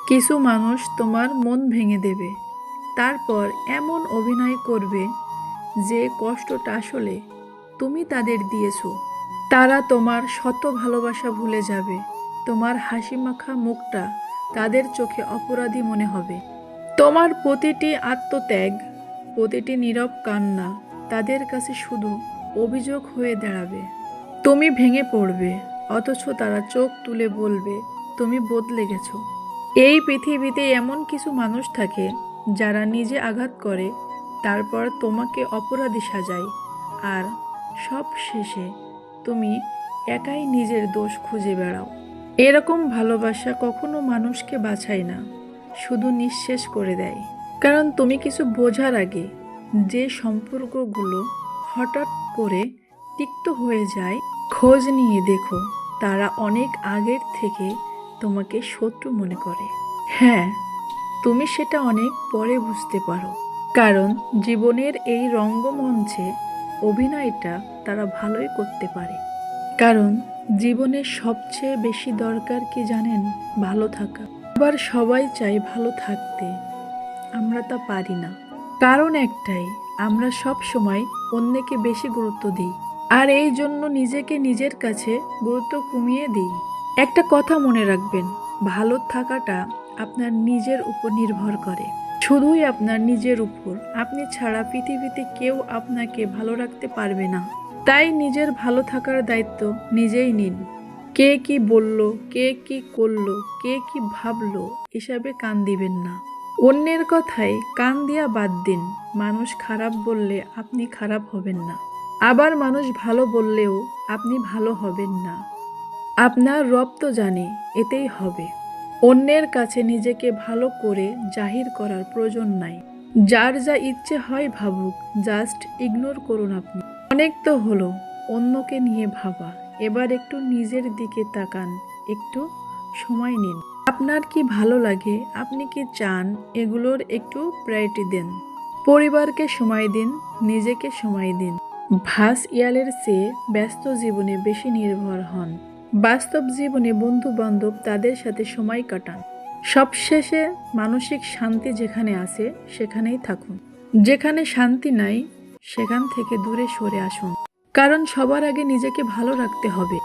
কিছু মানুষ তোমার মন ভেঙে দেবে, তারপর এমন অভিনয় করবে যে কষ্টটা আসলে তুমি তাদের দিয়েছো। তারা তোমার শত ভালোবাসা ভুলে যাবে, তোমার হাসিমাখা মুখটা তাদের চোখে অপরাধী মনে হবে। তোমার প্রতিটি আত্মত্যাগ, প্রতিটি নীরব কান্না তাদের কাছে শুধু অভিযোগ হয়ে দাঁড়াবে। তুমি ভেঙে পড়বে, অথচ তারা চোখ তুলে বলবে তুমি বদলে গেছো। এই পৃথিবীতে এমন কিছু মানুষ থাকে যারা নিজে আঘাত করে, তারপর তোমাকে অপরাধী সাজায়, আর সব শেষে তুমি একাই নিজের দোষ খুঁজে বেড়াও। এরকম ভালোবাসা কখনো মানুষকে বাঁচায় না, শুধু নিঃশেষ করে দেয়। কারণ তুমি কিছু বোঝার আগে যে সম্পর্কগুলো হঠাৎ করে তিক্ত হয়ে যায়, খোঁজ নিয়ে দেখো তারা অনেক আগের থেকে তোমাকে শত্রু মনে করে। হ্যাঁ, তুমি সেটা অনেক পরে বুঝতে পারো, কারণ জীবনের এই রঙ্গমঞ্চে অভিনয়টা তারা ভালোই করতে পারে। কারণ জীবনের সবচেয়ে বেশি দরকার কি জানেন? ভালো থাকা। আবার সবাই চায় ভালো থাকতে, আমরা তা পারি না। কারণ একটাই, আমরা সব সময় অন্যকে বেশি গুরুত্ব দিই, আর এই জন্য নিজেকে নিজের কাছে গুরুত্ব কমিয়ে দিই। একটা কথা মনে রাখবেন, ভালো থাকাটা আপনার নিজের উপর নির্ভর করে, শুধুই আপনার নিজের উপর। আপনি ছাড়া পৃথিবীতে কেউ আপনাকে ভালো রাখতে পারবে না। তাই নিজের ভালো থাকার দায়িত্ব নিজেই নিন। কে কি বলল, কে কি করলো, কে কি ভাবলো, এসবে কান দিবেন না। অন্যের কথায় কান দিয়া বাদ দিন। মানুষ খারাপ বললে আপনি খারাপ হবেন না, আবার মানুষ ভালো বললেও আপনি ভালো হবেন না। আপনার রব তো জানে এতেই হবে। অন্যের কাছে নিজেকে ভালো করে জাহির করার প্রয়োজন নাই। যার যা ইচ্ছে হয় ভাবুক, জাস্ট ইগনোর করুন আপনি। অনেক তো হলো অন্যকে নিয়ে ভাবা, এবার একটু নিজের দিকে তাকান, একটু সময় নিন। আপনার কি ভালো লাগে, আপনি কি চান, এগুলোর একটু প্রায়োরিটি দেন। পরিবারকে সময় দিন, নিজেকে সময় দিন। ভাস ইয়ালের চেয়ে ব্যস্ত জীবনে বেশি নির্ভর হন। বাস্তব জীবনে বন্ধু বান্ধব তাদের সাথে সময় কাটান। সবশেষে মানসিক শান্তি যেখানে আছে সেখানেই থাকুন। যেখানে শান্তি নাই সেখান থেকে দূরে সরে আসুন। কারণ সবার আগে নিজেকে ভালো রাখতে হবে।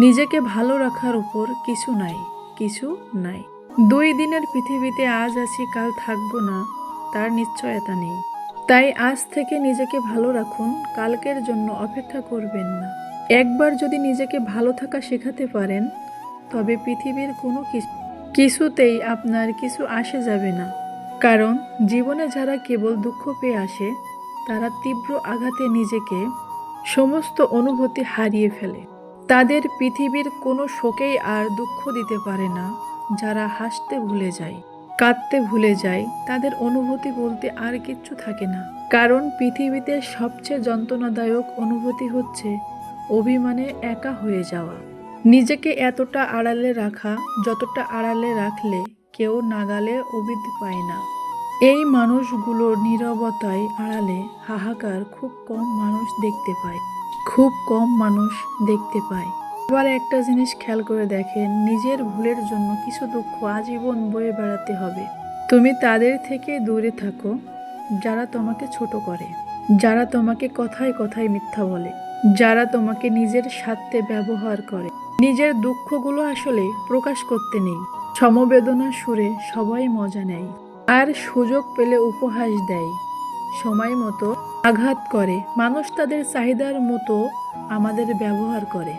নিজেকে ভালো রাখার উপর কিছু নাই, কিছু নাই। 2 দিনের পৃথিবীতে আজ আছি কাল থাকবো না, তার নিশ্চয়তা নেই। তাই আজ থেকে নিজেকে ভালো রাখুন, কালকের জন্য অপেক্ষা করবেন না। একবার যদি নিজেকে ভালো থাকা শেখাতে পারেন, তবে পৃথিবীর কোনো কিছুতেই আপনার কিছু আসে যাবে না। কারণ জীবনে যারা কেবল দুঃখ পেয়ে আসে, তারা তীব্র আঘাতে নিজেকে সমস্ত অনুভূতি হারিয়ে ফেলে। তাদের পৃথিবীর কোনো শোকেই আর দুঃখ দিতে পারে না। যারা হাসতে ভুলে যায়, কাঁদতে ভুলে যায়, তাদের অনুভূতি বলতে আর কিচ্ছু থাকে না। কারণ পৃথিবীতে সবচেয়ে যন্ত্রণাদায়ক অনুভূতি হচ্ছে অভিমানে একা হয়ে যাওয়া। নিজেকে এতটা আড়ালে রাখা, যতটা আড়ালে রাখলে কেউ নাগালে অভিদ পায় না। এই মানুষগুলোর নীরবতায় আড়ালে হাহাকার খুব কম মানুষ দেখতে পায়, খুব কম মানুষ দেখতে পায়। এবার একটা জিনিস খেয়াল করে দেখেন, নিজের ভুলের জন্য কিছু দুঃখ আজীবন বয়ে বেড়াতে হবে। তুমি তাদের থেকে দূরে থাকো যারা তোমাকে ছোট করে, যারা তোমাকে কথায় কথায় মিথ্যা বলে, যারা তোমাকে নিজের স্বার্থে ব্যবহার করে। নিজের দুঃখগুলো আসলে প্রকাশ করতে নেই। সমবেদনা সুরে সবাই মজা নেয়, আর সুযোগ পেলে উপহাস দেয়। সময় মতো আঘাত করে, মানুষ তাদের চাহিদার মতো আমাদের ব্যবহার করে।